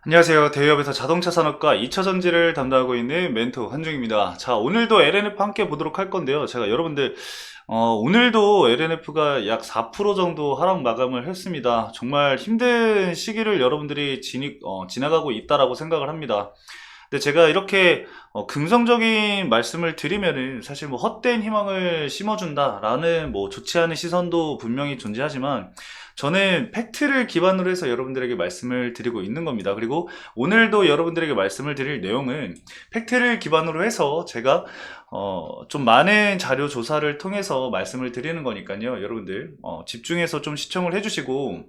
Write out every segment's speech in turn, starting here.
안녕하세요. 대기업에서 자동차 산업과 2차 전지를 담당하고 있는 멘토 한중입니다. 자, 오늘도 LNF 함께 보도록 할 건데요. 제가 여러분들, 오늘도 LNF가 약 4% 정도 하락 마감을 했습니다. 정말 힘든 시기를 여러분들이 지나가고 있다라고 생각을 합니다. 근데 제가 이렇게 긍정적인 말씀을 드리면은 사실 뭐 헛된 희망을 심어준다라는 뭐 좋지 않은 시선도 분명히 존재하지만 저는 팩트를 기반으로 해서 여러분들에게 말씀을 드리고 있는 겁니다. 그리고 오늘도 여러분들에게 말씀을 드릴 내용은 팩트를 기반으로 해서 제가 좀 많은 자료 조사를 통해서 말씀을 드리는 거니까요. 여러분들 집중해서 좀 시청을 해주시고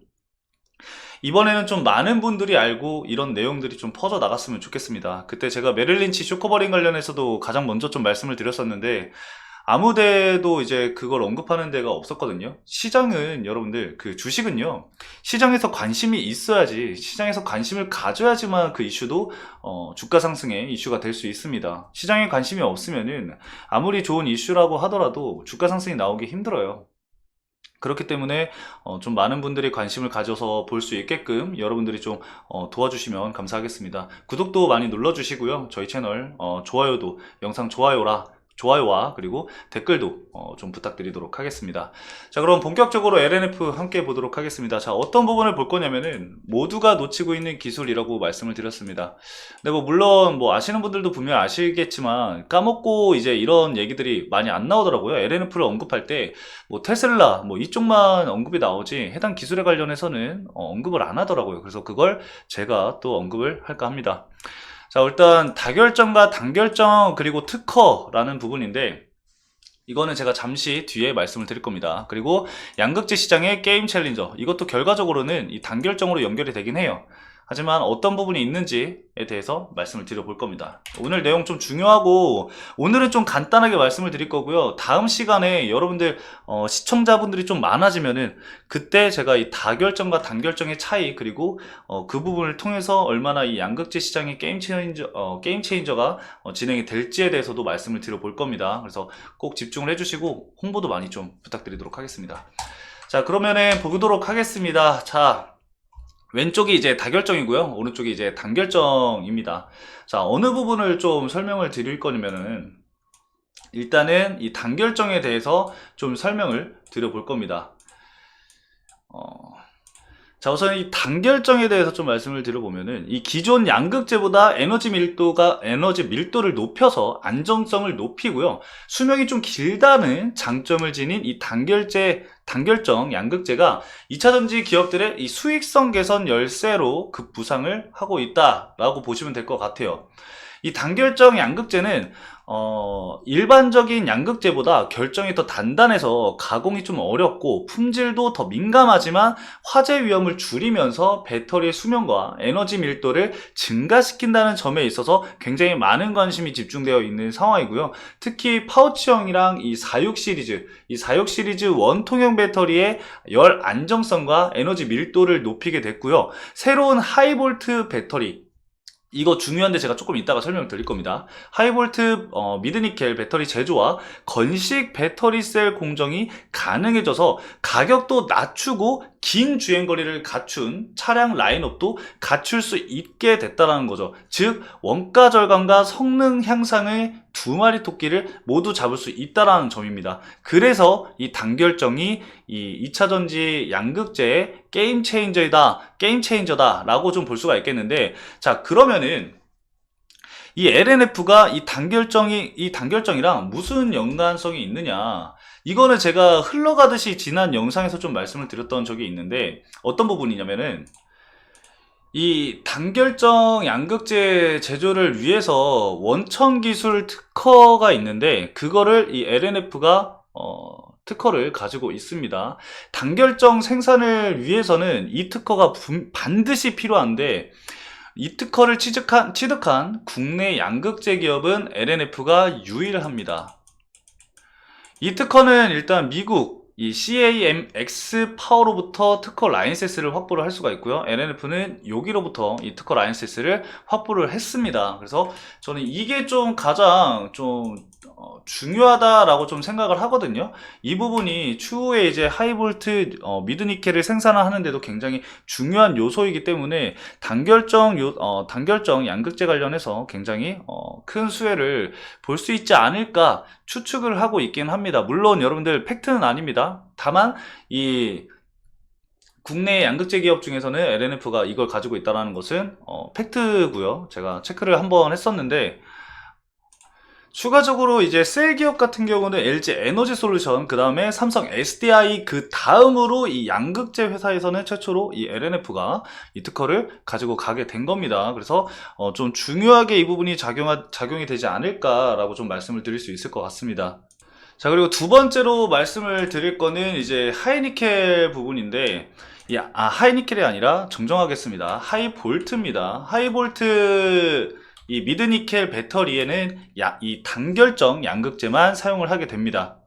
이번에는 좀 많은 분들이 알고 이런 내용들이 좀 퍼져 나갔으면 좋겠습니다. 그때 제가 메릴린치 쇼커버링 관련해서도 가장 먼저 좀 말씀을 드렸었는데 아무 데도 이제 그걸 언급하는 데가 없었거든요. 시장은 여러분들 그 주식은요, 시장에서 관심이 있어야지, 시장에서 관심을 가져야지만 그 이슈도 주가 상승의 이슈가 될 수 있습니다. 시장에 관심이 없으면은 아무리 좋은 이슈라고 하더라도 주가 상승이 나오기 힘들어요. 그렇기 때문에 좀 많은 분들이 관심을 가져서 볼 수 있게끔 여러분들이 좀 도와주시면 감사하겠습니다. 구독도 많이 눌러주시고요. 저희 채널 좋아요도, 영상 좋아요와 그리고 댓글도 좀 부탁드리도록 하겠습니다. 자, 그럼 본격적으로 LNF 함께 보도록 하겠습니다. 자, 어떤 부분을 볼 거냐면은 모두가 놓치고 있는 기술이라고 말씀을 드렸습니다. 근데 뭐 물론 뭐 아시는 분들도 분명 아시겠지만 까먹고 이제 이런 얘기들이 많이 안 나오더라고요. LNF를 언급할 때 뭐 테슬라 뭐 이쪽만 언급이 나오지 해당 기술에 관련해서는 언급을 안 하더라고요. 그래서 그걸 제가 또 언급을 할까 합니다. 자, 일단 다결정과 단결정 그리고 특허라는 부분인데 이거는 제가 잠시 뒤에 말씀을 드릴 겁니다. 그리고 양극재 시장의 게임 챌린저, 이것도 결과적으로는 이 단결정으로 연결이 되긴 해요. 하지만 어떤 부분이 있는지에 대해서 말씀을 드려볼 겁니다. 오늘 내용 좀 중요하고 오늘은 좀 간단하게 말씀을 드릴 거고요. 다음 시간에 여러분들 시청자분들이 좀 많아지면은 그때 제가 이 다결정과 단결정의 차이 그리고 그 부분을 통해서 얼마나 이 양극재 시장의 게임 체인저가 진행이 될지에 대해서도 말씀을 드려볼 겁니다. 그래서 꼭 집중을 해주시고 홍보도 많이 좀 부탁드리도록 하겠습니다. 자, 그러면은 보도록 하겠습니다. 자, 왼쪽이 이제 다결정이고요. 오른쪽이 이제 단결정입니다. 자, 어느 부분을 좀 설명을 드릴 거냐면은 일단은 이 단결정에 대해서 좀 설명을 드려볼 겁니다. 자, 우선 이 단결정에 대해서 좀 말씀을 드려보면은 이 기존 양극재보다 에너지 밀도를 높여서 안정성을 높이고요. 수명이 좀 길다는 장점을 지닌 이 단결정 양극재가 2차전지 기업들의 이 수익성 개선 열쇠로 급부상을 하고 있다라고 보시면 될 것 같아요. 이 단결정 양극재는 일반적인 양극재보다 결정이 더 단단해서 가공이 좀 어렵고 품질도 더 민감하지만 화재 위험을 줄이면서 배터리의 수명과 에너지 밀도를 증가시킨다는 점에 있어서 굉장히 많은 관심이 집중되어 있는 상황이고요. 특히 파우치형이랑 이 46 시리즈 원통형 배터리의 열 안정성과 에너지 밀도를 높이게 됐고요. 새로운 하이볼트 배터리, 이거 중요한데 제가 조금 이따가 설명을 드릴 겁니다. 하이볼트 미드니켈 배터리 제조와 건식 배터리 셀 공정이 가능해져서 가격도 낮추고 긴 주행거리를 갖춘 차량 라인업도 갖출 수 있게 됐다는 거죠. 즉 원가 절감과 성능 향상의 두 마리 토끼를 모두 잡을 수 있다는 점입니다. 그래서 이 단결정이 이 2차전지 양극재의 게임 체인저다 라고 좀 볼 수가 있겠는데, 자, 그러면은 이 LNF가 이 단결정이랑 무슨 연관성이 있느냐, 이거는 제가 흘러가듯이 지난 영상에서 좀 말씀을 드렸던 적이 있는데 어떤 부분이냐면은 이 단결정 양극재 제조를 위해서 원천 기술 특허가 있는데 그거를 이 LNF가 특허를 가지고 있습니다. 단결정 생산을 위해서는 이 특허가 반드시 필요한데 이 특허를 취득한 국내 양극재 기업은 LNF가 유일합니다. 이 특허는 일단 미국 이 CAMX 파워로부터 특허 라이센스를 확보를 할 수가 있고요. LNF는 여기로부터 이 특허 라이센스를 확보를 했습니다. 그래서 저는 이게 좀 가장 좀 중요하다라고 좀 생각을 하거든요. 이 부분이 추후에 이제 하이볼트 미드니켈을 생산하는데도 굉장히 중요한 요소이기 때문에 단결정 양극재 관련해서 굉장히 큰 수혜를 볼 수 있지 않을까 추측을 하고 있긴 합니다. 물론 여러분들 팩트는 아닙니다. 다만 이 국내 양극재 기업 중에서는 LNF가 이걸 가지고 있다는 것은 팩트고요. 제가 체크를 한번 했었는데, 추가적으로 이제 셀 기업 같은 경우는 LG 에너지 솔루션, 그 다음에 삼성 SDI, 그 다음으로 이 양극재 회사에서는 최초로 이 LNF가 이 특허를 가지고 가게 된 겁니다. 그래서 좀 중요하게 이 부분이 작용이 되지 않을까라고 좀 말씀을 드릴 수 있을 것 같습니다. 자, 그리고 두 번째로 말씀을 드릴 거는 이제 하이니켈 부분인데, 하이니켈이 아니라 정정하겠습니다. 하이볼트입니다. 하이볼트 이 미드니켈 배터리에는 이 단결정 양극재만 사용을 하게 됩니다.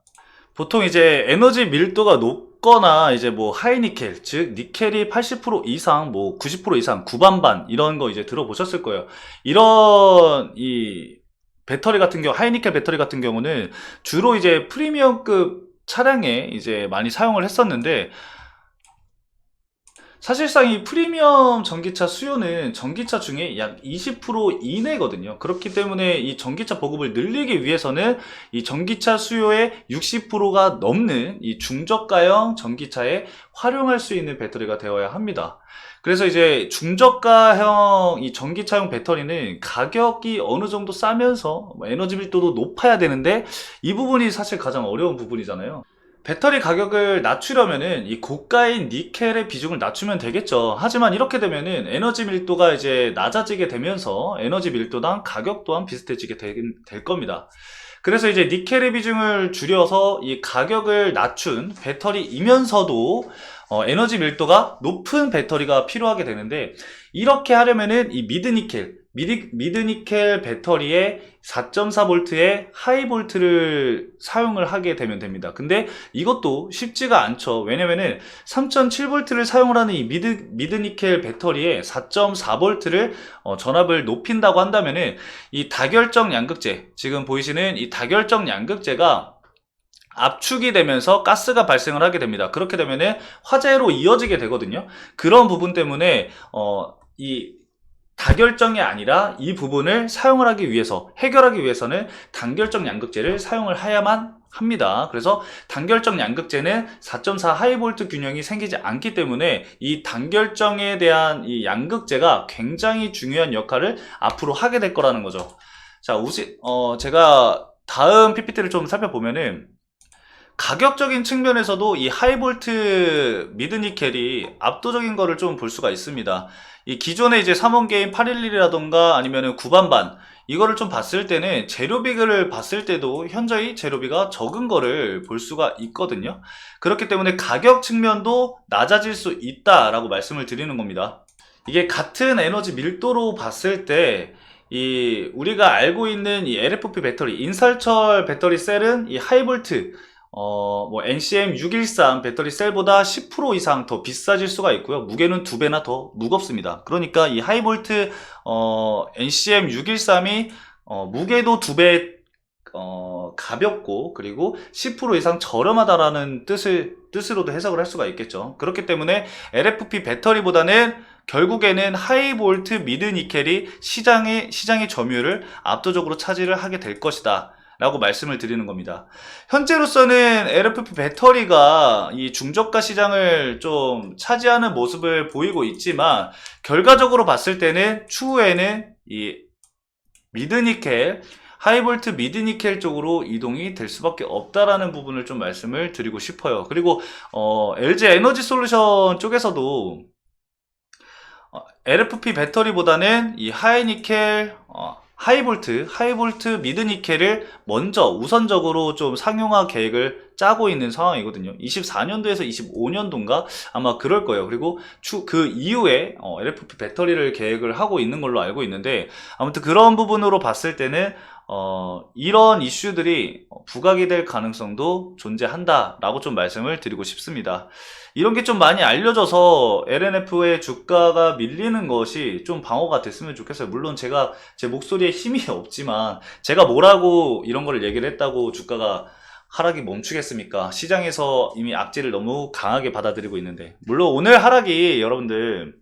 보통 이제 에너지 밀도가 높거나 이제 뭐 하이니켈, 즉 니켈이 80% 이상, 뭐 90% 이상, 구반반 이런 거 이제 들어보셨을 거예요. 이런 이 배터리 같은 경우, 하이니켈 배터리 같은 경우는 주로 이제 프리미엄급 차량에 이제 많이 사용을 했었는데, 사실상 이 프리미엄 전기차 수요는 전기차 중에 약 20% 이내거든요. 그렇기 때문에 이 전기차 보급을 늘리기 위해서는 이 전기차 수요의 60%가 넘는 이 중저가형 전기차에 활용할 수 있는 배터리가 되어야 합니다. 그래서 이제 중저가형 이 전기차용 배터리는 가격이 어느 정도 싸면서 에너지 밀도도 높아야 되는데, 이 부분이 사실 가장 어려운 부분이잖아요. 배터리 가격을 낮추려면은 이 고가인 니켈의 비중을 낮추면 되겠죠. 하지만 이렇게 되면은 에너지 밀도가 이제 낮아지게 되면서 에너지 밀도당 가격 또한 비슷해지게 될 겁니다. 그래서 이제 니켈의 비중을 줄여서 이 가격을 낮춘 배터리이면서도 에너지 밀도가 높은 배터리가 필요하게 되는데, 이렇게 하려면은 이 미드니켈 배터리에 4.4V의 하이볼트를 사용을 하게 되면 됩니다. 근데 이것도 쉽지가 않죠. 왜냐면은 3.7V를 사용을 하는 이 미드니켈 배터리에 4.4V를 전압을 높인다고 한다면은 이 다결정 양극재, 지금 보이시는 이 다결정 양극재가 압축이 되면서 가스가 발생을 하게 됩니다. 그렇게 되면은 화재로 이어지게 되거든요. 그런 부분 때문에 이 다결정이 아니라 이 부분을 사용을 하기 위해서, 해결하기 위해서는 단결정 양극재를 사용을 해야만 합니다. 그래서 단결정 양극재는 4.4 하이볼트 균형이 생기지 않기 때문에 이 단결정에 대한 이 양극재가 굉장히 중요한 역할을 앞으로 하게 될 거라는 거죠. 자, 제가 다음 PPT를 좀 살펴보면은, 가격적인 측면에서도 이 하이볼트 미드니켈이 압도적인 거를 좀 볼 수가 있습니다. 이 기존의 이제 3원게임 811이라던가 아니면은 9반반, 이거를 좀 봤을 때는 재료비를 봤을 때도 현저히 재료비가 적은 거를 볼 수가 있거든요. 그렇기 때문에 가격 측면도 낮아질 수 있다라고 말씀을 드리는 겁니다. 이게 같은 에너지 밀도로 봤을 때 우리가 알고 있는 이 LFP 배터리, 인살철 배터리 셀은 이 하이볼트 뭐 NCM 613 배터리 셀보다 10% 이상 더 비싸질 수가 있고요. 무게는 2배나 더 무겁습니다. 그러니까 이 하이볼트 NCM 613이 무게도 2배 가볍고, 그리고 10% 이상 저렴하다라는 뜻으로도 해석을 할 수가 있겠죠. 그렇기 때문에 LFP 배터리보다는 결국에는 하이볼트 미드니켈이 시장의 점유율을 압도적으로 차지를 하게 될 것이다 라고 말씀을 드리는 겁니다. 현재로서는 LFP 배터리가 이 중저가 시장을 좀 차지하는 모습을 보이고 있지만, 결과적으로 봤을 때는 추후에는 이 미드니켈, 하이볼트 미드니켈 쪽으로 이동이 될 수밖에 없다라는 부분을 좀 말씀을 드리고 싶어요. 그리고 LG 에너지 솔루션 쪽에서도 LFP 배터리보다는 이 하이니켈, 하이볼트 미드니켈을 먼저 우선적으로 좀 상용화 계획을 짜고 있는 상황이거든요. 24년도에서 25년도인가 아마 그럴 거예요. 그리고 그 이후에 LFP 배터리를 계획을 하고 있는 걸로 알고 있는데, 아무튼 그런 부분으로 봤을 때는 이런 이슈들이 부각이 될 가능성도 존재한다라고 좀 말씀을 드리고 싶습니다. 이런 게 좀 많이 알려져서 LNF의 주가가 밀리는 것이 좀 방어가 됐으면 좋겠어요. 물론 제가 제 목소리에 힘이 없지만 제가 뭐라고 이런 거를 얘기를 했다고 주가가 하락이 멈추겠습니까? 시장에서 이미 악재를 너무 강하게 받아들이고 있는데. 물론 오늘 하락이 여러분들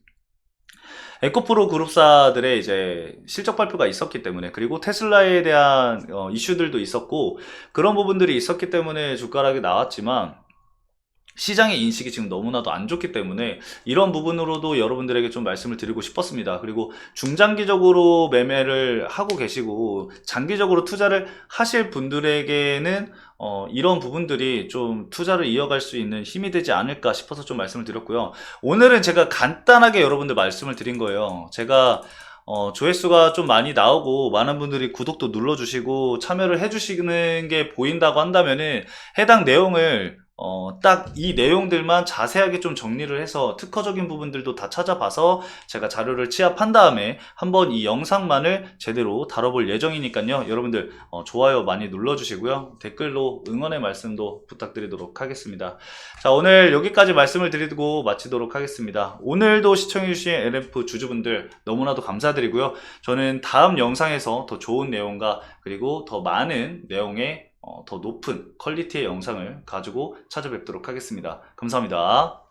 에코프로 그룹사들의 이제 실적 발표가 있었기 때문에, 그리고 테슬라에 대한 이슈들도 있었고, 그런 부분들이 있었기 때문에 주가 하락이 나왔지만, 시장의 인식이 지금 너무나도 안 좋기 때문에 이런 부분으로도 여러분들에게 좀 말씀을 드리고 싶었습니다. 그리고 중장기적으로 매매를 하고 계시고 장기적으로 투자를 하실 분들에게는 이런 부분들이 좀 투자를 이어갈 수 있는 힘이 되지 않을까 싶어서 좀 말씀을 드렸고요. 오늘은 제가 간단하게 여러분들 말씀을 드린 거예요. 제가 조회수가 좀 많이 나오고 많은 분들이 구독도 눌러주시고 참여를 해주시는 게 보인다고 한다면은 해당 내용을 딱 이 내용들만 자세하게 좀 정리를 해서 특허적인 부분들도 다 찾아봐서 제가 자료를 취합한 다음에 한번 이 영상만을 제대로 다뤄볼 예정이니까요. 여러분들 좋아요 많이 눌러주시고요. 댓글로 응원의 말씀도 부탁드리도록 하겠습니다. 자, 오늘 여기까지 말씀을 드리고 마치도록 하겠습니다. 오늘도 시청해주신 LNF 주주분들 너무나도 감사드리고요. 저는 다음 영상에서 더 좋은 내용과 그리고 더 많은 내용의 더 높은 퀄리티의 영상을 가지고 찾아뵙도록 하겠습니다. 감사합니다.